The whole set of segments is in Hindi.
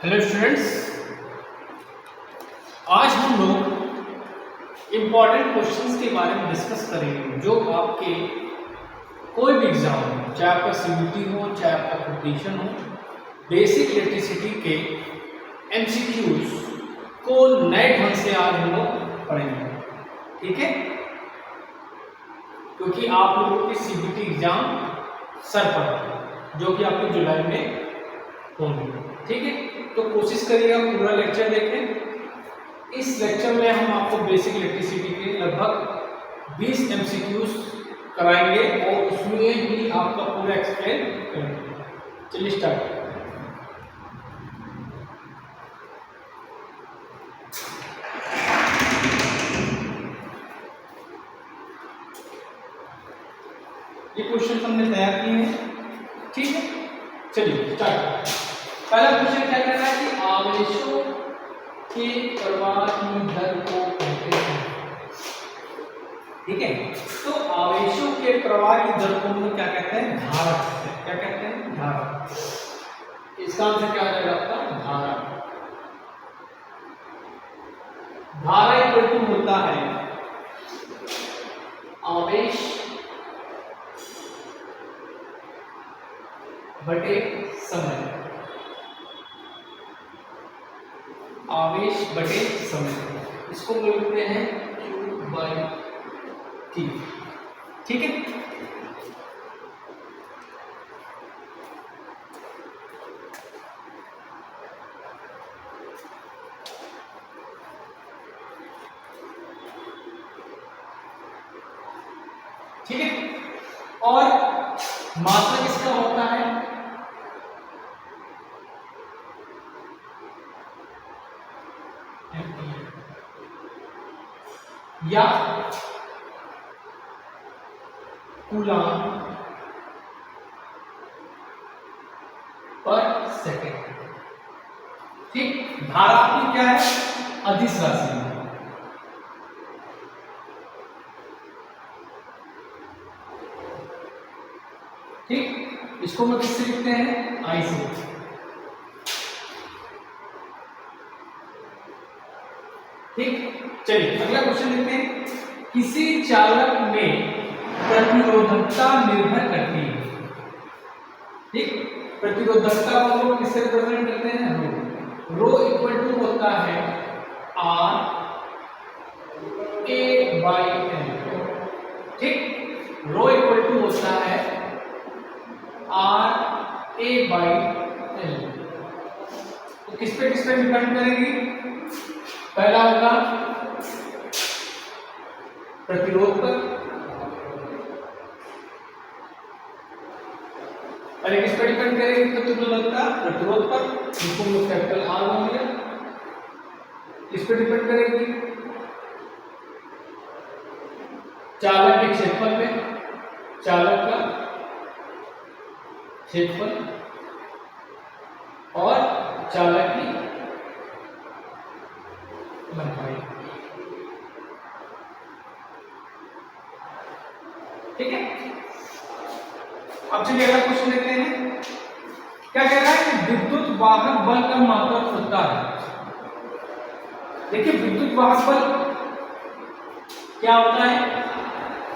हेलो स्टूडेंट्स, आज हम लोग इम्पॉर्टेंट क्वेश्चंस के बारे में डिस्कस करेंगे जो आपके कोई भी एग्जाम हो, चाहे आपका सीयूटी हो, चाहे आपका कंपटीशन हो, बेसिक इलेक्ट्रिसिटी के एमसीक्यूज को नए ढंग से आज हम लोग पढ़ेंगे। ठीक है, क्योंकि आप लोगों की सीयूटी एग्जाम सर पर है जो कि आपके जुलाई में होंगे। ठीक है, तो कोशिश करिएगा पूरा लेक्चर देखें। इस लेक्चर में हम आपको बेसिक इलेक्ट्रिसिटी के लगभग 20 एमसीक्यूज कराएंगे और उसमें भी आपका पूरा एक्सप्लेन करेंगे। चलिए स्टार्ट करें। ये क्वेश्चन हमने तैयार किए हैं। ठीक है, चलिए स्टार्ट करें। पहला क्वेश्चन क्या कह रहा है कि आवेशों के प्रवाह की दर को कहते हैं। ठीक है, तो आवेशों के प्रवाह की दर को हम लोग क्या कहते हैं? धारा। क्या कहते हैं? धारा। इसका आंसर क्या आ जाएगा आपका? धारा। धारा इक्वल टू होता है आवेश बटे समय। आवेश बटे समय, इसको बोलते हैं Q/T। ठीक है, ठीक है। और मात्रा किसका होता है? या कूलाम पर सेकेंड। ठीक, धारा आपकी क्या है? अदिश राशि है। ठीक, इसको हम किससे लिखते हैं? आई से। ठीक, चलिए अगला क्वेश्चन लिखते हैं। किसी चालक में प्रतिरोधकता निर्भर करती है। ठीक, प्रतिरोधकता को हम लोग किससे रिप्रेजेंट करते हैं? रो इक्वल टू होता है R A बाई L। ठीक, रो इक्वल टू होता है R A बाई L। तो किस पे डिपेंड करेगी? पहला होगा प्रतिरोध पर, अरे किस पर डिपेंड करेगी? प्रतिरोधकता प्रतिरोध पर, जिसको हम लोग कैपिटल R मान लिया। किस पर डिपेंड करेगी? चालक के क्षेत्रफल पे, चालक का क्षेत्रफल और चालक की लंबाई। ठीक है, अब चलिए अगला क्वेश्चन देखते हैं। क्या कह रहा है कि विद्युत वाहक बल का मापक होता है। देखिए, विद्युत वाहक बल क्या होता है?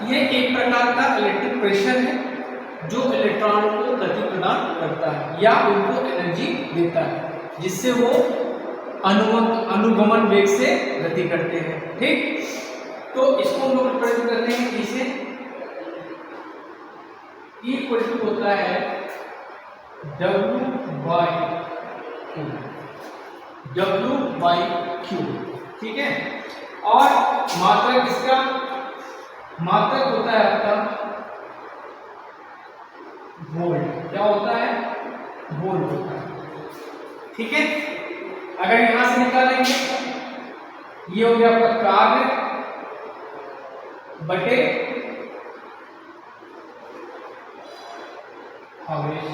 ये एक प्रकार का इलेक्ट्रिक प्रेशर है जो इलेक्ट्रॉन को गति प्रदान करता है या उनको एनर्जी देता है, जिससे वो अनुगमन वेग से गति करते हैं। ठीक, तो इसको हम लोग रिप्रेजेंट करते हैं इसे। E इक्वल टू होता है W/Q। ठीक है, और मात्रक किसका? मात्रक होता है आपका वोल्ट। क्या होता है? वोल्ट होता है। ठीक है, अगर यहां से निकालेंगे, ये हो गया आपका कार्य बटे आवेश।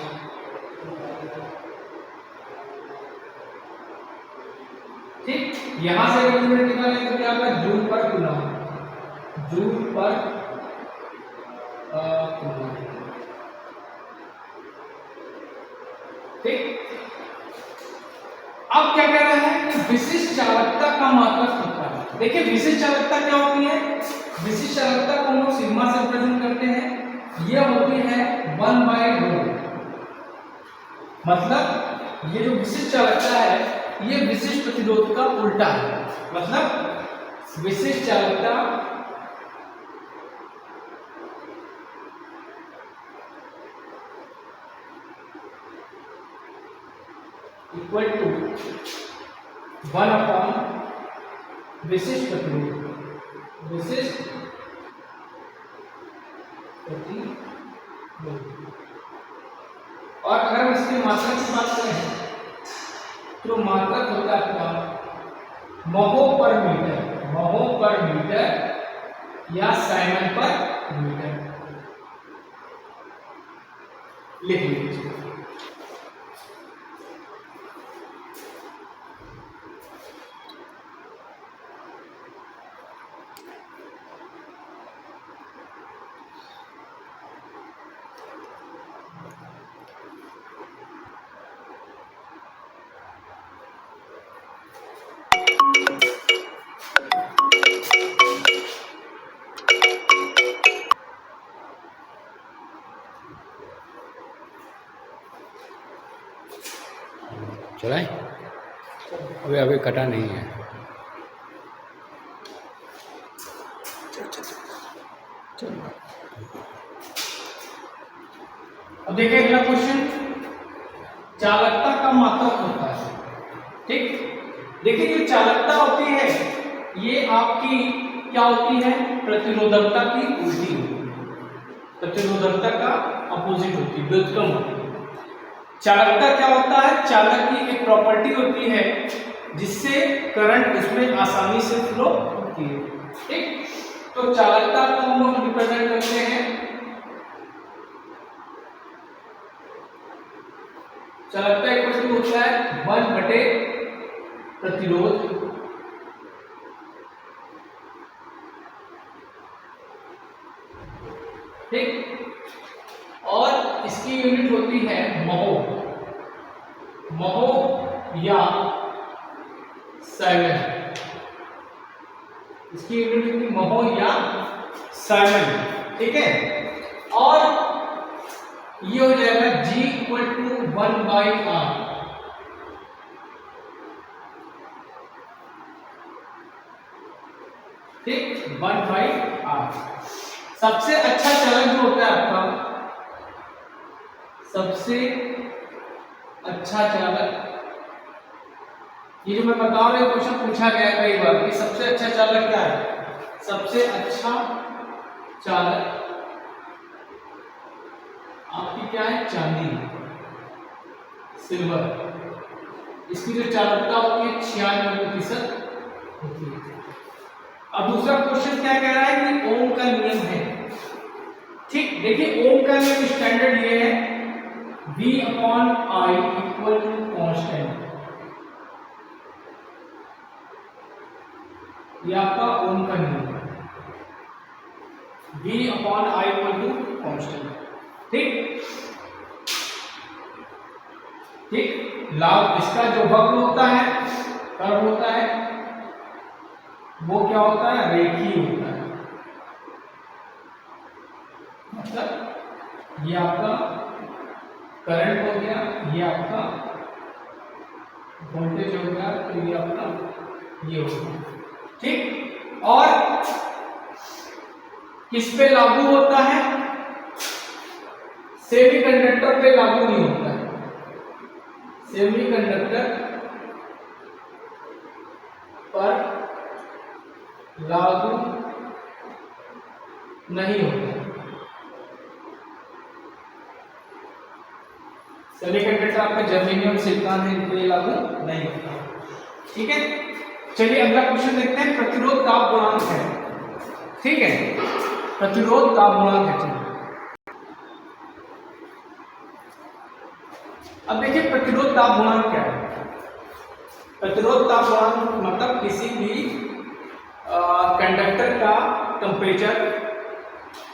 ठीक, यहां से अगर यूनिट निकालेंगे तो क्या होगा? जूल पर कूलम। जूल पर कूलम। ठीक, अब क्या कह रहे हैं कि विशिष्ट चालकता का मात्रक होता है। देखिए विशिष्ट चालकता क्या होती है, विशिष्ट चालकता को हम लोग सिग्मा से रिप्रेजेंट करते हैं। ये होती है 1/ρ। मतलब ये जो विशिष्ट चालकता है ये विशिष्ट प्रतिरोध का उल्टा है। मतलब विशिष्ट चालकता इक्वल टू 1 विशिष्ट प्रतिरोध, विशिष्ट प्रतिरोध। और अगर हम इसकी मात्रा की बात करें तो मात्रक होता है आपका महो पर मीटर, महो पर मीटर या साइमन पर मीटर। लिख लीजिए। चलाएं? अभी कटा नहीं है। अब देखिए अगला क्वेश्चन, चालकता का मात्रक होता है। ठीक, देखिए जो चालकता होती है ये आपकी क्या होती है, प्रतिरोधकता की उल्टी होती है, प्रतिरोधकता का अपोजिट होती है, व्युत्क्रम होती है। चालकता क्या होता है, चालक की एक प्रॉपर्टी होती है जिससे करंट उसमें आसानी से फ्लो होती है। ठीक, तो चालकता को हम लोग रिप्रेजेंट करते हैं, चालकता इक्वल टू होता है 1 प्रतिरोध ठीक, और इसकी यूनिट होती है महो, महो या साइमन। इसकी यूनिट होती है महो या साइमन। ठीक है, और ये हो जाएगा G इक्वल टू 1/r। ठीक, 1/r। सबसे अच्छा चालक जो होता है आपका, सबसे अच्छा चालक, ये जो मैं बता रहा हूं क्वेश्चन पूछा गया कई बार कि सबसे अच्छा चालक क्या है। सबसे अच्छा चालक आपकी क्या है, चांदी, सिल्वर। इसकी जो चालकता होती है 96% होती है। अब दूसरा क्वेश्चन क्या कह रहा है कि ओम का नियम है। ठीक, देखिए ओम का नियम स्टैंडर्ड ये है V/I इक्वल टू कांस्टेंट। ये आपका ओम का नियम है, V/I इक्वल टू कांस्टेंट। ठीक, ठीक, लाभ इसका जो वक्र होता है, कर्व होता है, वो क्या होता है, रेखीय होता है। मतलब ये आपका करंट हो गया, ये आपका वोल्टेज हो गया, तो ये आपका ये हो गया। ठीक, और किस पे लागू होता है, सेमीकंडक्टर पे लागू नहीं होता है। सेमीकंडक्टर पर लागू नहीं होता। सेमीकंडक्टर आपका जर्मेनियम सिलिकॉन है, इनको ये लागू नहीं होता। ठीक है, चलिए अगला क्वेश्चन देखते हैं, प्रतिरोध दाब गुणांक है। ठीक है, प्रतिरोध दाब गुणांक है। अब देखिए प्रतिरोध दाब गुणांक क्या है। प्रतिरोध दाब गुणांक मतलब किसी भी कंडक्टर का टेम्परेचर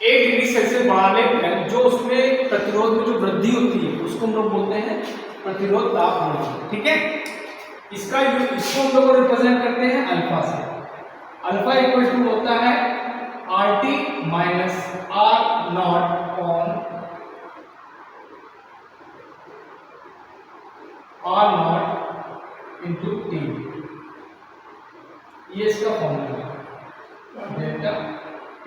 1 डिग्री सेल्सियस बढ़ाने पर जो उसमें प्रतिरोध में जो वृद्धि होती है उसको हम लोग बोलते हैं प्रतिरोध दाब गुणांक। ठीक है, इसको हम लोग रिप्रेजेंट करते हैं अल्फा से। अल्फा इक्वल टू होता है RT minus R not on R not into T। ये इसका फॉर्मूला है डेल्टा T।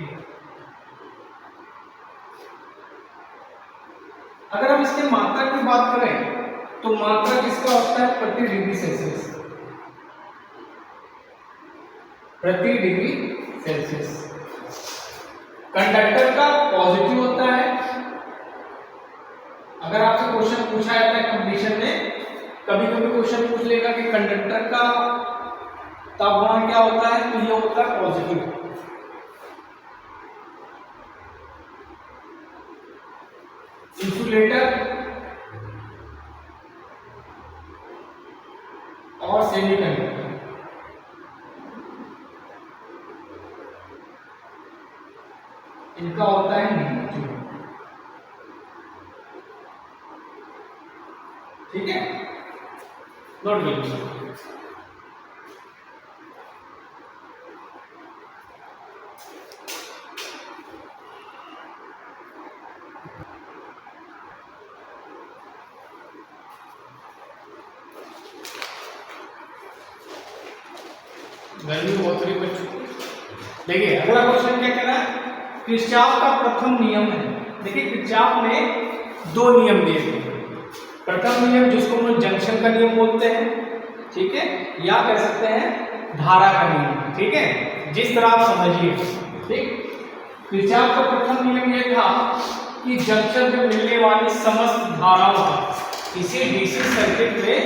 अगर हम इसके मात्रा की बात करें तो मात्रा किसका होता है प्रति डिग्री सेल्सियस, प्रति डिग्री सेल्सियस। कंडक्टर का पॉजिटिव होता है। अगर आपसे क्वेश्चन पूछा जाता है कंपटीशन में, कभी कभी क्वेश्चन पूछ लेगा कि कंडक्टर का तापमान क्या होता है, तो ये होता है पॉजिटिव। इंसुलेटर और सेमीकंडक्टर इनका होता है नेगेटिव। ठीक है, नोट कर लीजिए। वैल्यू बहुत सारी बच्चों देखिए, अगला क्वेश्चन क्या कह रहा है, किरचॉफ का प्रथम नियम है। देखिए किरचॉफ ने दो नियम दिए थे। प्रथम नियम जिसको हम लोग जंक्शन का नियम बोलते हैं, ठीक है, या कह सकते हैं धारा का नियम। ठीक है, जिस तरह आप समझिए। ठीक, किरचॉफ का प्रथम नियम यह था कि जंक्शन में मिलने वाली समस्त धाराओं का, किसी डीसी सर्किट में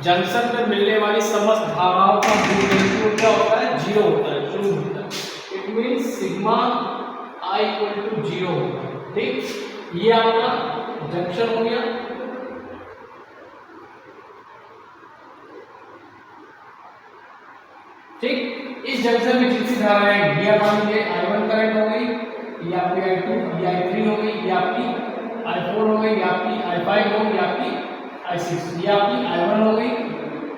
जंक्शन पर मिलने वाली समस्त धाराओं का मूल क्या होता है, जीरो होता है, शून्य होता है। It means sigma I equal to zero होता है। ठीक, ये आपका जंक्शन हो गया। ठीक, इस जंक्शन में जितनी धाराएं, ये मान लीजिए I1 करंट हो गई, ये आपकी I2, ये I3 हो गई, ये आपकी I4 हो गई, ये आपकी I5 हो गई, ये आपकी I6, ये आपकी I1 हो गई,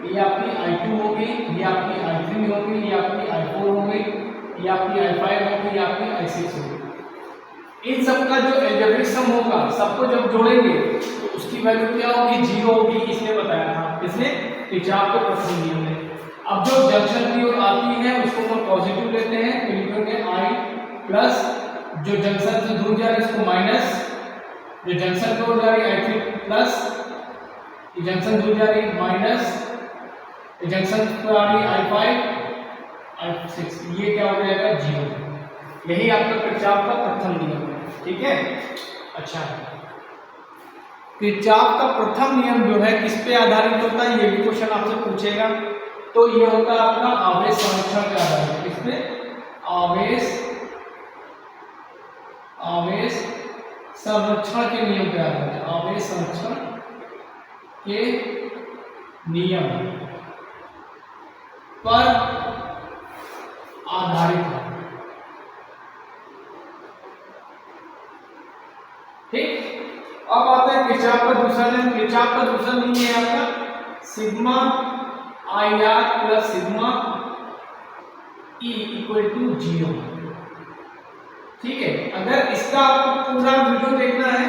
ये आपकी I2 हो गई, ये आपकी I3 हो गई, ये आपकी I4 हो गई, ये आपकी I5 हो गई, ये आपकी I6 हो गई। इन सब का जो एल्जेब्रिक सम होगा, सबको जब जोड़ेंगे तो उसकी वैल्यू क्या होगी, जीरो होगी। इसने बताया था, इसने किरचॉफ के प्रथम नियम में। अब जो जंक्शन की ओर आती है उसको हम पॉजिटिव लेते हैं, तो लिखेंगे I प्लस, जो जंक्शन से दूर जा रही है उसको माइनस, जो जंक्शन की ओर जा रही है I3 प्लस, ये जंक्शन दूर जा रही है माइनस, ये जंक्शन पर आ रही है I5 I6, ये क्या हो जाएगा, जीरो। यही आपका किरचॉफ का प्रथम नियम है। ठीक है, अच्छा, किरचॉफ का प्रथम नियम जो है किस पे आधारित होता है, ये भी क्वेश्चन आपसे पूछेगा। तो ये होगा आपका आवेश संरक्षण पे आधारित। किस पे, आवेश संरक्षण के नियम पे आधारित है। आवेश संरक्षण के नियम पर आधारित है। ठीक, अब आता है किरचॉफ का दूसरा नियम। किरचॉफ का दूसरा नियम है आपका sigma IR plus sigma E equal to zero. ठीक है, अगर इसका आपको पूरा वीडियो देखना है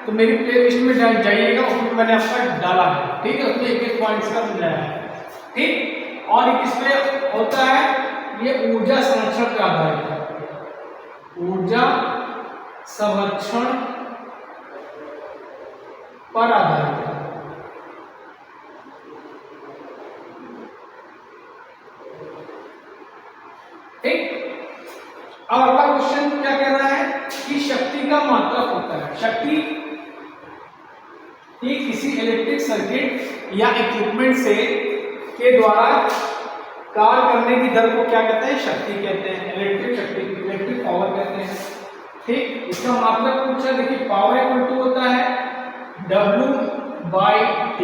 तो मेरी प्लेलिस्ट में जाइएगा, उसमें मैंने आपका डाला है। ठीक है, उसमें एक एक पॉइंट्स का समझाया है। ठीक, और किस पे होता है, ये ऊर्जा संरक्षण पे आधारित है। ऊर्जा संरक्षण पर आधारित है। ठीक, अब अगला क्वेश्चन क्या कह रहा है कि शक्ति का मात्रक होता है। शक्ति ही किसी इलेक्ट्रिक सर्किट या इक्विपमेंट से के द्वारा कार्य करने की दर को क्या कहते हैं, शक्ति कहते हैं। इलेक्ट्रिक शक्ति, इलेक्ट्रिक पावर कहते हैं। ठीक, इसका मात्रक पूछा, देखिए पावर इक्वल टू होता है W/T।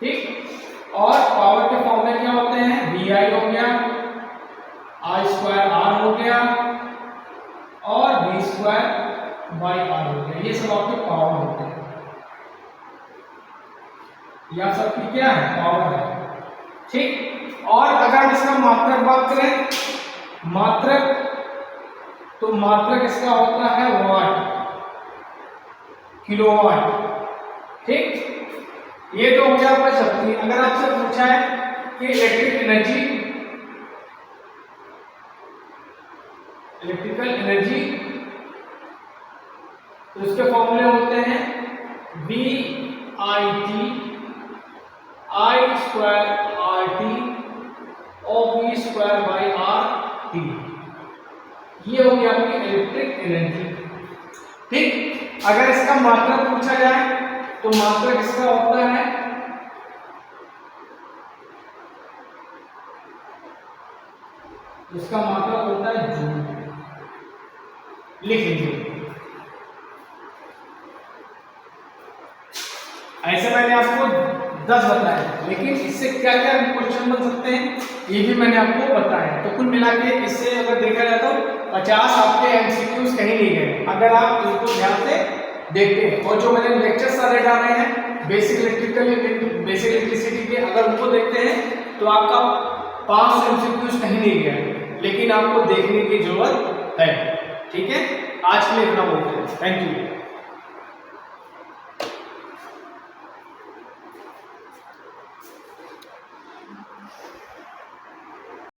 ठीक, और पावर के फॉर्मूले क्या होते हैं, VI हो गया, I²R हो गया और V²/R हो गया। ये सब आपके पावर होते हैं, यह सब की क्या है, पावर है। ठीक। और अगर हम इसका मात्रक बात करें, मात्रक, तो मात्रक इसका होता है वाट, किलोवाट। ठीक, ये तो हो गया आपका शक्ति। अगर आपसे पूछा है कि इलेक्ट्रिकल एनर्जी, तो इसके फॉर्मूले होते हैं VIT I²RT और V²/RT। ये हो गया आपकी इलेक्ट्रिक एनर्जी। ठीक, अगर इसका मात्रक पूछा जाए तो मात्रक इसका होता है इसका मात्रक होता है जूल। लिख लीजिए। ऐसे मैंने आपको 10 बताया, लेकिन इससे क्या क्या क्वेश्चन बन सकते हैं ये भी मैंने आपको बताया। तो कुल मिला के इससे अगर देखा जाए तो 50 आपके एमसीक्यूज कहीं नहीं गए, अगर आप इसको ध्यान से देखते हैं। और जो मैंने लेक्चर सारे डाले हैं बेसिक इलेक्ट्रिसिटी के, अगर उनको देखते हैं तो आपका 5 एमसीक्यूज कहीं नहीं गया, लेकिन आपको देखने की जरूरत है। ठीक है, आज के लिए इतना बोलते हैं। Thank you.